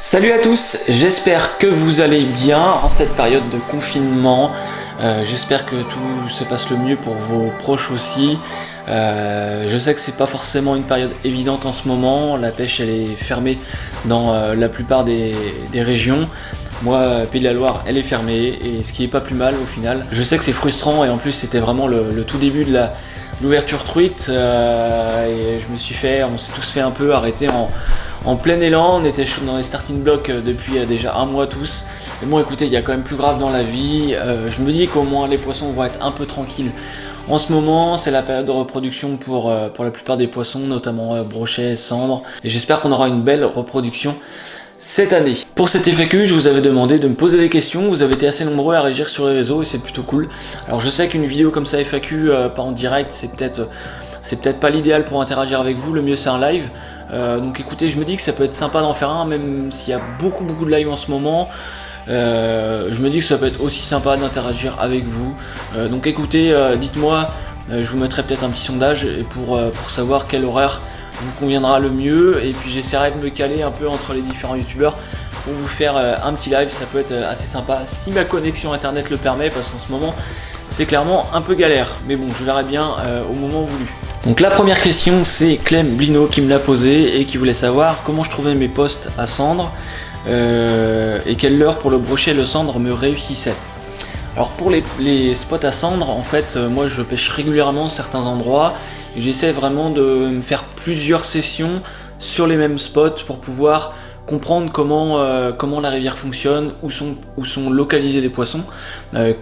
Salut à tous, j'espère que vous allez bien en cette période de confinement. J'espère que tout se passe le mieux pour vos proches aussi. Je sais que c'est pas forcément une période évidente en ce moment. La pêche elle est fermée dans la plupart des régions. Moi, Pays de la Loire, elle est fermée, et ce qui est pas plus mal au final. Je sais que c'est frustrant, et en plus c'était vraiment le tout début de l'ouverture truite, et on s'est tous fait un peu arrêter en plein élan. On était dans les starting blocks depuis déjà un mois tous. Mais bon, écoutez, il y a quand même plus grave dans la vie. Je me dis qu'au moins les poissons vont être un peu tranquilles. En ce moment, c'est la période de reproduction pour la plupart des poissons, notamment brochets, cendres. Et j'espère qu'on aura une belle reproduction cette année. Pour cette FAQ, je vous avais demandé de me poser des questions. Vous avez été assez nombreux à réagir sur les réseaux et c'est plutôt cool. Alors je sais qu'une vidéo comme ça FAQ, pas en direct, c'est peut-être pas l'idéal pour interagir avec vous. Le mieux c'est un live. Donc écoutez, je me dis que ça peut être sympa d'en faire un, même s'il y a beaucoup de live en ce moment. Je me dis que ça peut être aussi sympa d'interagir avec vous. Donc écoutez, dites-moi, je vous mettrai peut-être un petit sondage pour savoir quel horaire vous conviendra le mieux, et puis j'essaierai de me caler un peu entre les différents youtubeurs pour vous faire un petit live. Ça peut être assez sympa si ma connexion internet le permet, parce qu'en ce moment c'est clairement un peu galère, mais bon, je verrai bien au moment voulu. Donc la première question, c'est Clem Blino qui me l'a posée et qui voulait savoir comment je trouvais mes postes à cendre et quelle leurre pour le brochet et le cendre me réussissait. Alors pour les spots à cendre, en fait, moi je pêche régulièrement certains endroits et j'essaie vraiment de me faire plusieurs sessions sur les mêmes spots pour pouvoir comprendre comment la rivière fonctionne, où sont localisés les poissons,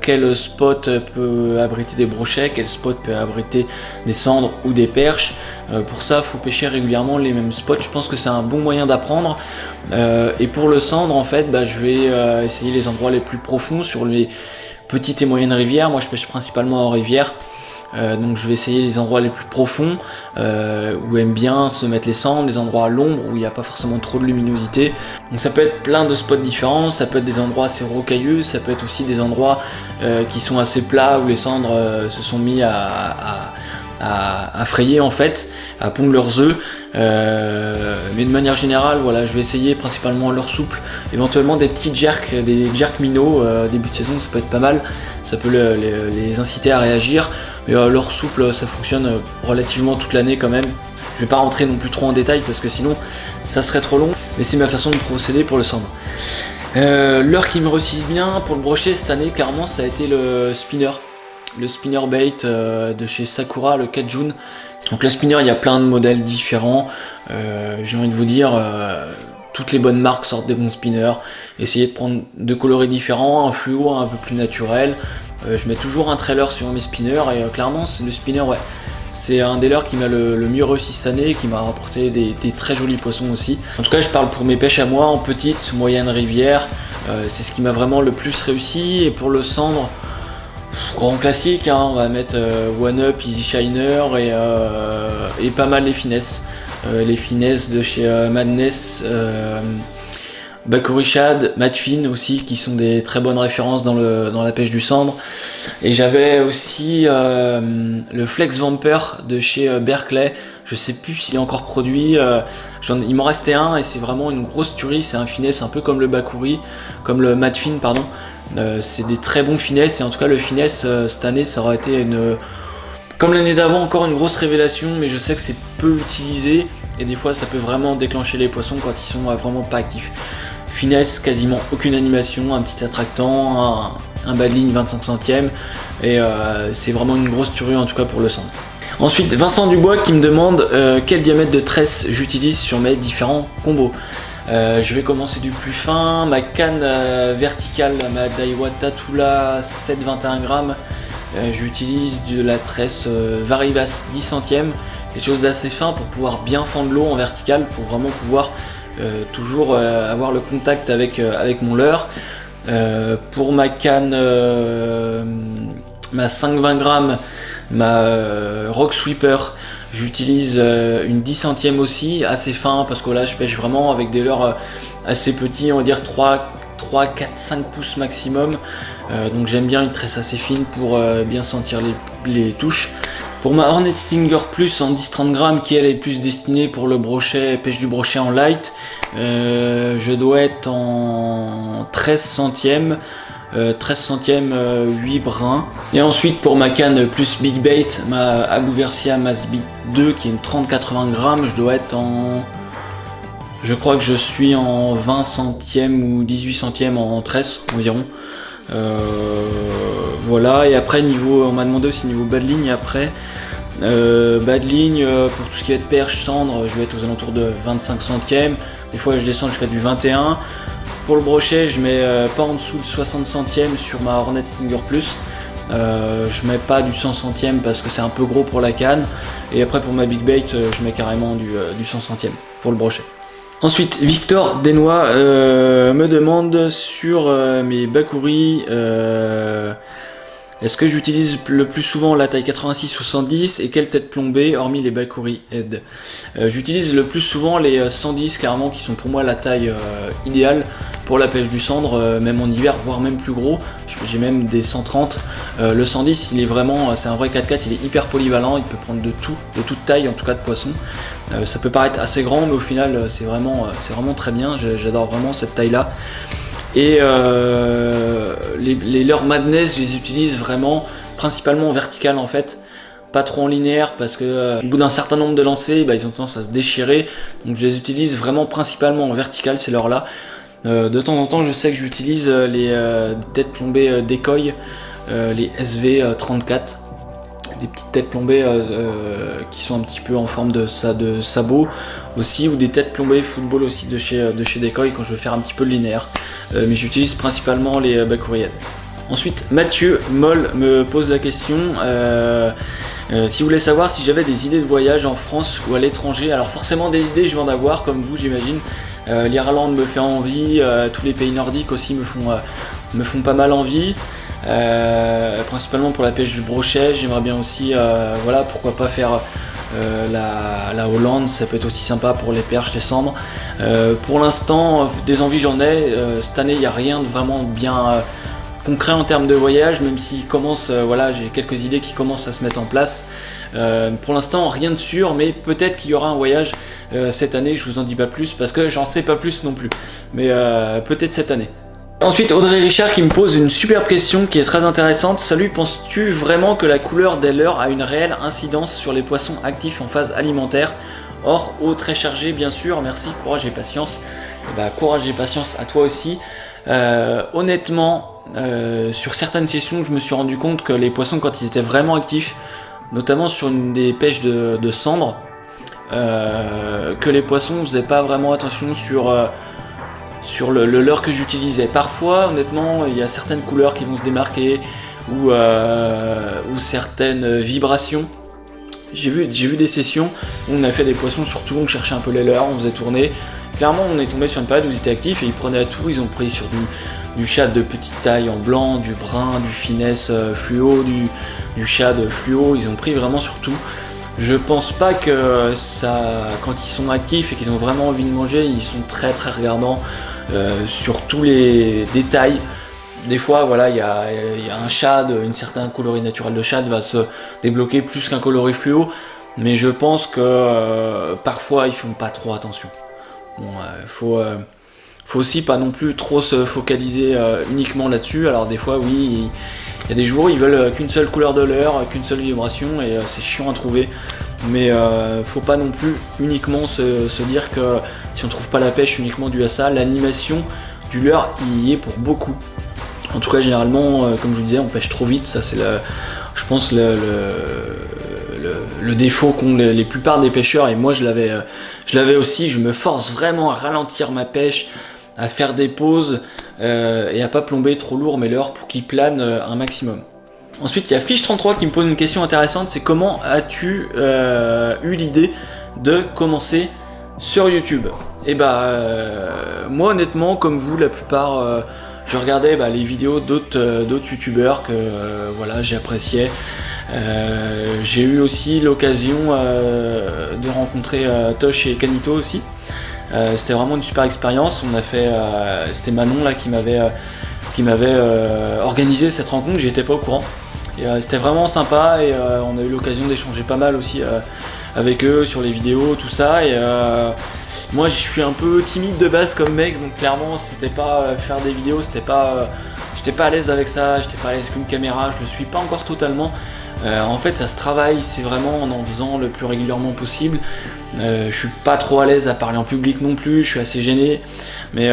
quel spot peut abriter des brochets, quel spot peut abriter des cendres ou des perches. Pour ça, il faut pêcher régulièrement les mêmes spots. Je pense que c'est un bon moyen d'apprendre. Et pour le cendre, en fait, je vais essayer les endroits les plus profonds sur les petites et moyennes rivières. Moi, je pêche principalement en rivière. Donc je vais essayer les endroits les plus profonds où aiment bien se mettre les cendres, les endroits à l'ombre où il n'y a pas forcément trop de luminosité. Donc ça peut être plein de spots différents, ça peut être des endroits assez rocailleux, ça peut être aussi des endroits qui sont assez plats où les cendres se sont mis à frayer en fait, à pondre leurs œufs. Mais de manière générale, voilà, je vais essayer principalement leur souple, éventuellement des petits jerks, des jerks minots, début de saison ça peut être pas mal, ça peut les inciter à réagir. Mais leur souple, ça fonctionne relativement toute l'année quand même. Je vais pas rentrer non plus trop en détail parce que sinon ça serait trop long, mais c'est ma façon de procéder pour le cendre. L'heure qui me réussit bien pour le brochet cette année, clairement ça a été le spinner bait de chez Sakura, le Kajun. Donc le spinner, il y a plein de modèles différents. J'ai envie de vous dire, toutes les bonnes marques sortent des bons spinners. Essayez de prendre deux coloris différents, un fluo un peu plus naturel. Je mets toujours un trailer sur mes spinners, et clairement le spinner, ouais, c'est un des leurs qui m'a le mieux réussi cette année, qui m'a rapporté des très jolis poissons aussi. En tout cas, je parle pour mes pêches à moi, en petite, moyenne rivière. C'est ce qui m'a vraiment le plus réussi. Et pour le cendre, grand classique, hein, on va mettre One Up, Easy Shiner et pas mal les finesses. Les finesses de chez Madness, Bakuri Shad, Madfin aussi, qui sont des très bonnes références dans la pêche du cendre. Et j'avais aussi le Flex Vamper de chez Berkeley. Je sais plus s'il est encore produit. Il m'en restait un et c'est vraiment une grosse tuerie. C'est un finesse un peu comme le Bakuri, comme le Madfin, pardon. C'est des très bons finesses, et en tout cas le finesse cette année ça aurait été comme l'année d'avant, encore une grosse révélation, mais je sais que c'est peu utilisé et des fois ça peut vraiment déclencher les poissons quand ils sont vraiment pas actifs. Finesse, quasiment aucune animation, un petit attractant, un bas de ligne 25 centièmes, et c'est vraiment une grosse tuerie en tout cas pour le cendre. Ensuite, Vincent Dubois qui me demande quel diamètre de tresse j'utilise sur mes différents combos. Je vais commencer du plus fin. Ma canne verticale, ma Daiwa Tatula 7,21 grammes, j'utilise de la tresse Varivas 10 centièmes, quelque chose d'assez fin pour pouvoir bien fendre l'eau en verticale, pour vraiment pouvoir toujours avoir le contact avec mon leurre. Pour ma canne, ma 5,20 grammes, ma Rock Sweeper, j'utilise une 10 centième aussi, assez fin, parce que là je pêche vraiment avec des leurres assez petits, on va dire 3, 4, 5 pouces maximum. Donc j'aime bien une tresse assez fine pour bien sentir les touches. Pour ma Hornet Stinger Plus en 10-30 grammes, qui elle est plus destinée pour le brochet, pêche du brochet en light, je dois être en 13 centièmes. 13 centièmes 8 brins. Et ensuite pour ma canne plus Big Bait, ma Abu Garcia Mass Beat 2 qui est une 30-80 grammes, je dois être en... Je crois que je suis en 20 centièmes ou 18 centièmes en 13 environ. Voilà, et après niveau, on m'a demandé aussi niveau bas de ligne après. Bas de ligne pour tout ce qui va être perche, cendre, je vais être aux alentours de 25 centièmes. Des fois je descends jusqu'à du 21. Pour le brochet, je mets pas en dessous de 60 centièmes sur ma Hornet Stinger Plus. Je mets pas du 100 centièmes parce que c'est un peu gros pour la canne. Et après pour ma Big Bait, je mets carrément du 100 centièmes pour le brochet. Ensuite, Victor Desnois me demande sur mes bakouris, est-ce que j'utilise le plus souvent la taille 86-70 et quelle tête plombée hormis les bakouris Ed. J'utilise le plus souvent les 110 clairement qui sont pour moi la taille idéale pour la pêche du cendre, même en hiver, voire même plus gros. J'ai même des 130. Le 110 il est vraiment, c'est un vrai 4x4, il est hyper polyvalent, il peut prendre de tout, de toute taille en tout cas de poisson. Ça peut paraître assez grand mais au final c'est vraiment très bien, j'adore vraiment cette taille là. Et les leurres Madness, je les utilise vraiment principalement en vertical en fait, pas trop en linéaire parce que au bout d'un certain nombre de lancers, ils ont tendance à se déchirer, donc je les utilise vraiment principalement en vertical ces leurres là. De temps en temps je sais que j'utilise les têtes plombées Decoy, les SV34, des petites têtes plombées qui sont un petit peu en forme de sabot aussi, ou des têtes plombées football aussi de chez Decoy quand je veux faire un petit peu de linéaire, mais j'utilise principalement les bakouris. Ensuite Mathieu Moll me pose la question s'il voulait savoir si j'avais des idées de voyage en France ou à l'étranger. Alors forcément des idées je vais en avoir comme vous j'imagine. L'Irlande me fait envie, tous les pays nordiques aussi me font pas mal envie. Principalement pour la pêche du brochet, j'aimerais bien aussi, voilà, pourquoi pas faire la Hollande, ça peut être aussi sympa pour les perches, les cendres. Pour l'instant, des envies j'en ai, cette année il n'y a rien de vraiment bien concret en termes de voyage, même si voilà, j'ai quelques idées qui commencent à se mettre en place. Pour l'instant rien de sûr, mais peut-être qu'il y aura un voyage cette année, je vous en dis pas plus parce que j'en sais pas plus non plus, mais peut-être cette année. Ensuite Audrey Richard qui me pose une superbe question qui est très intéressante. Salut, penses-tu vraiment que la couleur des leurres a une réelle incidence sur les poissons actifs en phase alimentaire? Hors eau très chargée bien sûr, merci, courage et patience. Et bah, courage et patience à toi aussi. Honnêtement, sur certaines sessions je me suis rendu compte que les poissons quand ils étaient vraiment actifs, notamment sur une des pêches de cendre, que les poissons ne faisaient pas vraiment attention sur le leurre que j'utilisais. Parfois, honnêtement, il y a certaines couleurs qui vont se démarquer ou certaines vibrations. J'ai vu des sessions où on a fait des poissons, surtout on cherchait un peu les leurres, on faisait tourner. Clairement, on est tombé sur une période où ils étaient actifs et ils prenaient à tout. Ils ont pris sur du shad de petite taille en blanc, du brun, du finesse fluo, du shad fluo. Ils ont pris vraiment sur tout. Je pense pas que ça, quand ils sont actifs et qu'ils ont vraiment envie de manger, ils sont très regardants sur tous les détails. Des fois, voilà, il y a un shad, une certaine coloris naturelle de shad va se débloquer plus qu'un coloris fluo, mais je pense que parfois ils font pas trop attention. Bon, faut aussi pas non plus trop se focaliser uniquement là-dessus. Alors des fois, oui, il y a des jours ils veulent qu'une seule couleur de leurre, qu'une seule vibration, et c'est chiant à trouver. Mais faut pas non plus uniquement se dire que si on trouve pas la pêche uniquement due à ça, l'animation du leurre y est pour beaucoup. En tout cas, généralement, comme je vous disais, on pêche trop vite. Ça, c'est je pense le défaut qu'ont les plupart des pêcheurs. Et moi, je l'avais aussi. Je me force vraiment à ralentir ma pêche, à faire des pauses et à pas plomber trop lourd mes leurres pour qu'ils planent un maximum. Ensuite, il y a Fish33 qui me pose une question intéressante, c'est comment as-tu eu l'idée de commencer sur YouTube? Et bah, moi honnêtement, comme vous, la plupart, je regardais les vidéos d'autres youtubeurs que voilà, j'appréciais. J'ai eu aussi l'occasion de rencontrer Tosh et Canito aussi. C'était vraiment une super expérience. On a fait, c'était Manon là qui m'avait organisé cette rencontre, j'étais pas au courant. Et c'était vraiment sympa et on a eu l'occasion d'échanger pas mal aussi avec eux sur les vidéos, tout ça. Et moi je suis un peu timide de base comme mec, donc clairement c'était pas faire des vidéos, j'étais pas à l'aise avec ça, j'étais pas à l'aise qu'une caméra, je le suis pas encore totalement. En fait ça se travaille, c'est vraiment en faisant le plus régulièrement possible. Je suis pas trop à l'aise à parler en public non plus, je suis assez gêné, mais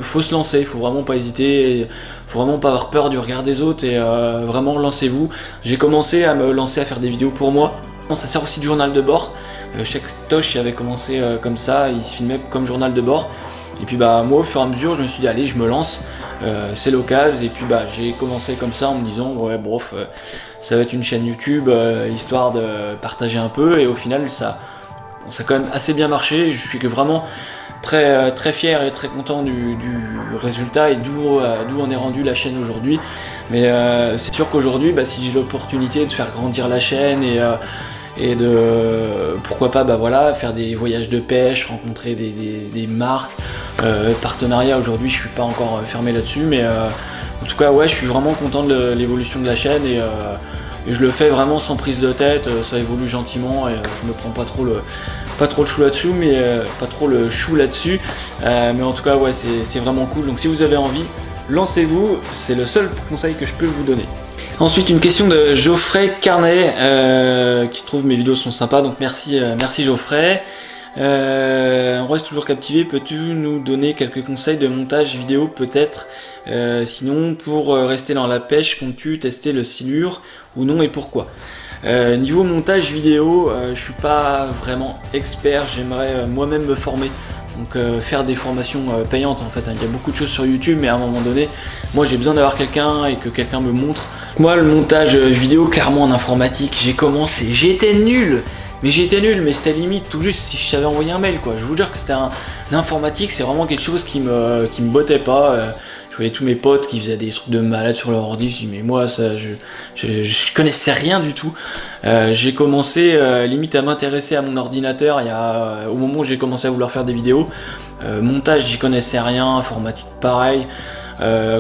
faut se lancer, faut vraiment pas hésiter, faut vraiment pas avoir peur du regard des autres et vraiment lancez-vous. J'ai commencé à me lancer à faire des vidéos pour moi, ça sert aussi de journal de bord. Chaque Tosh il avait commencé comme ça, il se filmait comme journal de bord. Et puis bah moi au fur et à mesure je me suis dit allez je me lance, c'est l'occasion. Et puis bah j'ai commencé comme ça en me disant ouais bof ça va être une chaîne YouTube histoire de partager un peu. Et au final ça a quand même assez bien marché. Je suis que vraiment très fier et très content du résultat et d'où on est rendu la chaîne aujourd'hui. Mais c'est sûr qu'aujourd'hui bah, si j'ai l'opportunité de faire grandir la chaîne et de pourquoi pas bah voilà, faire des voyages de pêche, rencontrer des marques, partenariats. Aujourd'hui je suis pas encore fermé là-dessus, mais en tout cas ouais je suis vraiment content de l'évolution de la chaîne et je le fais vraiment sans prise de tête, ça évolue gentiment et je me prends pas trop le chou là-dessus, mais mais en tout cas ouais c'est vraiment cool. Donc si vous avez envie, lancez-vous, c'est le seul conseil que je peux vous donner. Ensuite une question de Geoffrey Carnet qui trouve mes vidéos sont sympas, donc merci Geoffrey. On reste toujours captivé, peux-tu nous donner quelques conseils de montage vidéo peut-être, sinon pour rester dans la pêche, comptes-tu tester le silure ou non et pourquoi? Niveau montage vidéo, je suis pas vraiment expert, j'aimerais moi-même me former. Donc faire des formations payantes en fait, hein. Il y a beaucoup de choses sur YouTube, mais à un moment donné, moi j'ai besoin d'avoir quelqu'un et que quelqu'un me montre. Moi le montage vidéo, clairement en informatique, j'ai commencé, j'étais nul, mais c'était limite tout juste si je savais envoyer un mail quoi. Je vous jure que c'était un informatique, c'est vraiment quelque chose qui me bottait pas. Je voyais tous mes potes qui faisaient des trucs de malade sur leur ordi, je dis mais moi ça je connaissais rien du tout. J'ai commencé limite à m'intéresser à mon ordinateur au moment où j'ai commencé à vouloir faire des vidéos. Montage j'y connaissais rien, informatique pareil.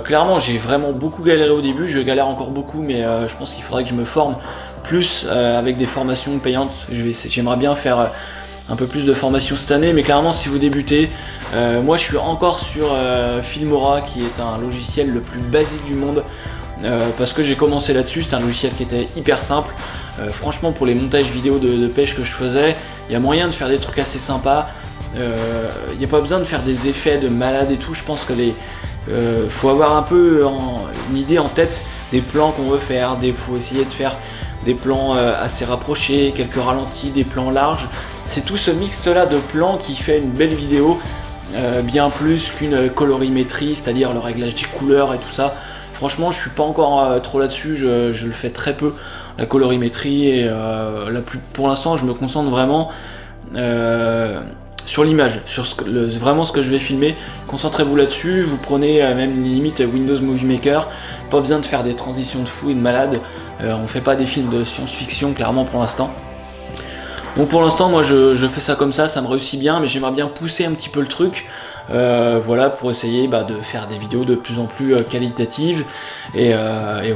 Clairement j'ai vraiment beaucoup galéré au début, je galère encore beaucoup, mais je pense qu'il faudrait que je me forme plus avec des formations payantes. J'aimerais bien faire un peu plus de formation cette année, mais clairement si vous débutez, moi je suis encore sur Filmora qui est un logiciel le plus basique du monde, parce que j'ai commencé là-dessus, c'est un logiciel qui était hyper simple. Franchement pour les montages vidéo de pêche que je faisais, il y a moyen de faire des trucs assez sympas, il n'y a pas besoin de faire des effets de malade et tout. Je pense que faut avoir un peu une idée en tête des plans qu'on veut faire, faut essayer de faire des plans assez rapprochés, quelques ralentis, des plans larges. C'est tout ce mixte là de plans qui fait une belle vidéo, bien plus qu'une colorimétrie, c'est-à-dire le réglage des couleurs et tout ça. Franchement je suis pas encore trop là-dessus, je le fais très peu, la colorimétrie, et pour l'instant je me concentre vraiment sur l'image, sur vraiment ce que je vais filmer. Concentrez-vous là-dessus, vous prenez même limite Windows Movie Maker, pas besoin de faire des transitions de fou et de malade. On fait pas des films de science-fiction clairement pour l'instant. Donc pour l'instant moi je fais ça comme ça me réussit bien, mais j'aimerais bien pousser un petit peu le truc, voilà, pour essayer de faire des vidéos de plus en plus qualitatives, et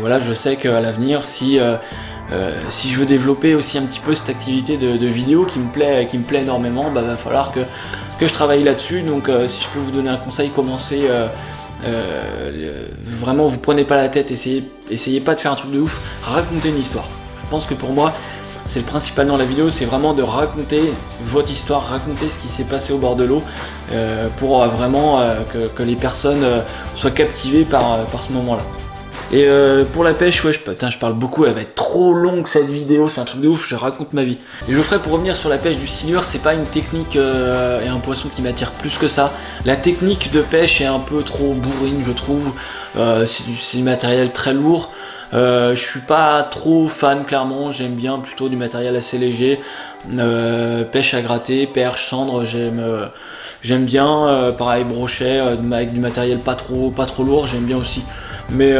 voilà, je sais qu'à l'avenir si je veux développer aussi un petit peu cette activité de vidéo qui me plaît énormément, va falloir que je travaille là-dessus. Donc si je peux vous donner un conseil, commencez vraiment, vous prenez pas la tête, essayez pas de faire un truc de ouf, racontez une histoire. Je pense que pour moi c'est le principal dans la vidéo, c'est vraiment de raconter votre histoire, raconter ce qui s'est passé au bord de l'eau, pour vraiment que les personnes soient captivées par ce moment là. Et pour la pêche, ouais, je parle beaucoup, elle va être trop longue cette vidéo, c'est un truc de ouf, je raconte ma vie. Et je ferai, pour revenir sur la pêche du silure, c'est pas une technique et un poisson qui m'attire plus que ça. La technique de pêche est un peu trop bourrine, je trouve, c'est du matériel très lourd. Je suis pas trop fan, clairement, j'aime bien plutôt du matériel assez léger, pêche à gratter, perche, cendre, j'aime bien, pareil brochet, avec du matériel pas trop lourd, j'aime bien aussi. Mais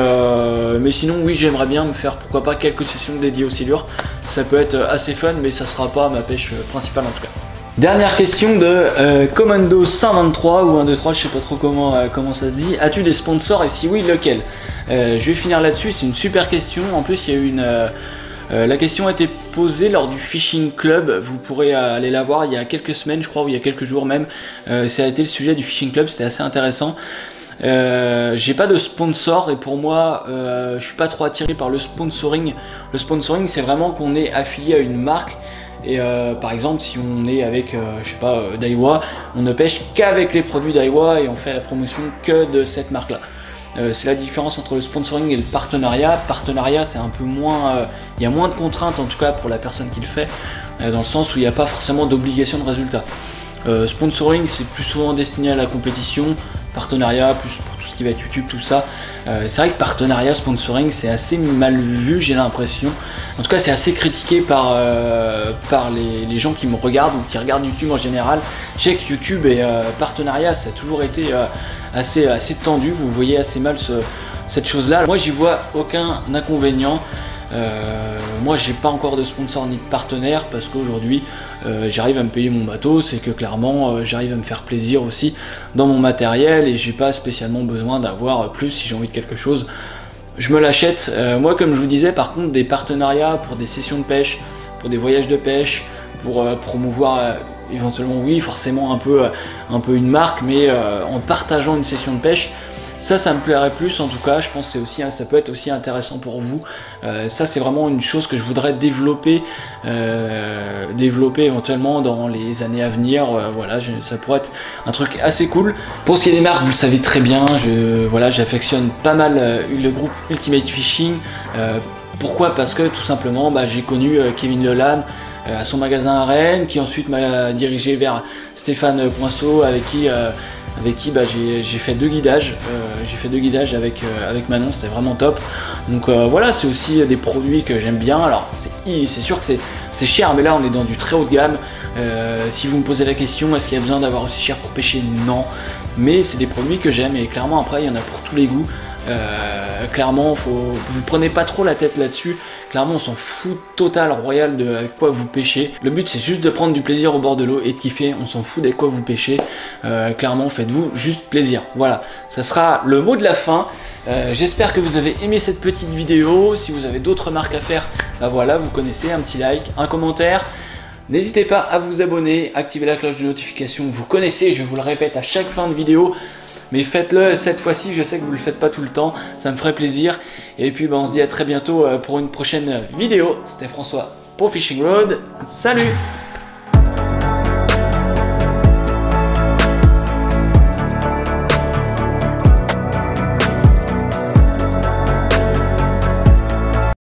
sinon oui, j'aimerais bien me faire pourquoi pas quelques sessions dédiées au silure, ça peut être assez fun, mais ça sera pas ma pêche principale en tout cas. Dernière question de Commando 123 ou 123, je sais pas trop comment ça se dit. As-tu des sponsors et si oui, lequel? Je vais finir là-dessus, c'est une super question. En plus, il y a une... la question a été posée lors du Fishing Club, vous pourrez aller la voir il y a quelques semaines je crois, ou il y a quelques jours même. Ça a été le sujet du Fishing Club, c'était assez intéressant. J'ai pas de sponsor et pour moi je suis pas trop attiré par le sponsoring. Le sponsoring c'est vraiment qu'on est affilié à une marque et par exemple si on est avec je sais pas Daiwa, on ne pêche qu'avec les produits Daiwa et on fait la promotion que de cette marque là. C'est la différence entre le sponsoring et le partenariat. Partenariat, c'est un peu moins, il y a moins de contraintes en tout cas pour la personne qui le fait, dans le sens où il n'y a pas forcément d'obligation de résultat. Sponsoring, c'est plus souvent destiné à la compétition. Partenariat, plus pour tout ce qui va être YouTube, tout ça. C'est vrai que partenariat, sponsoring, c'est assez mal vu, j'ai l'impression. En tout cas, c'est assez critiqué par les gens qui me regardent ou qui regardent YouTube en général. Je sais que YouTube et partenariat, ça a toujours été assez tendu. Vous voyez assez mal cette chose-là. Moi, j'y vois aucun inconvénient. Moi j'ai pas encore de sponsor ni de partenaire parce qu'aujourd'hui j'arrive à me payer mon matos et que clairement j'arrive à me faire plaisir aussi dans mon matériel et j'ai pas spécialement besoin d'avoir plus. Si j'ai envie de quelque chose je me l'achète. Moi comme je vous disais, par contre des partenariats pour des sessions de pêche, pour des voyages de pêche, pour promouvoir éventuellement oui forcément un peu une marque, mais en partageant une session de pêche, ça me plairait plus en tout cas. Je pense que c'est aussi, ça peut être aussi intéressant pour vous. Ça c'est vraiment une chose que je voudrais développer éventuellement dans les années à venir. Voilà, ça pourrait être un truc assez cool. Pour ce qui est des marques, vous le savez très bien, j'affectionne pas mal le groupe Ultimate Fishing. Pourquoi? Parce que tout simplement j'ai connu Kevin Leland à son magasin à Rennes, qui ensuite m'a dirigé vers Stéphane Poinceau avec qui j'ai fait deux guidages. Avec Manon, c'était vraiment top. Donc voilà, c'est aussi des produits que j'aime bien. Alors c'est sûr que c'est cher, mais là on est dans du très haut de gamme. Si vous me posez la question, est-ce qu'il y a besoin d'avoir aussi cher pour pêcher? Non. Mais c'est des produits que j'aime et clairement après il y en a pour tous les goûts. Clairement, vous prenez pas trop la tête là-dessus. Clairement, on s'en fout total royal de avec quoi vous pêchez. Le but, c'est juste de prendre du plaisir au bord de l'eau et de kiffer. On s'en fout d'avec quoi vous pêchez. Clairement, faites-vous juste plaisir. Voilà, ça sera le mot de la fin. J'espère que vous avez aimé cette petite vidéo. Si vous avez d'autres marques à faire, voilà, vous connaissez, un petit like, un commentaire. N'hésitez pas à vous abonner, activer la cloche de notification. Vous connaissez, je vous le répète à chaque fin de vidéo. Mais faites-le cette fois-ci, je sais que vous ne le faites pas tout le temps, ça me ferait plaisir. Et puis on se dit à très bientôt pour une prochaine vidéo. C'était François pour Fishing Road, salut!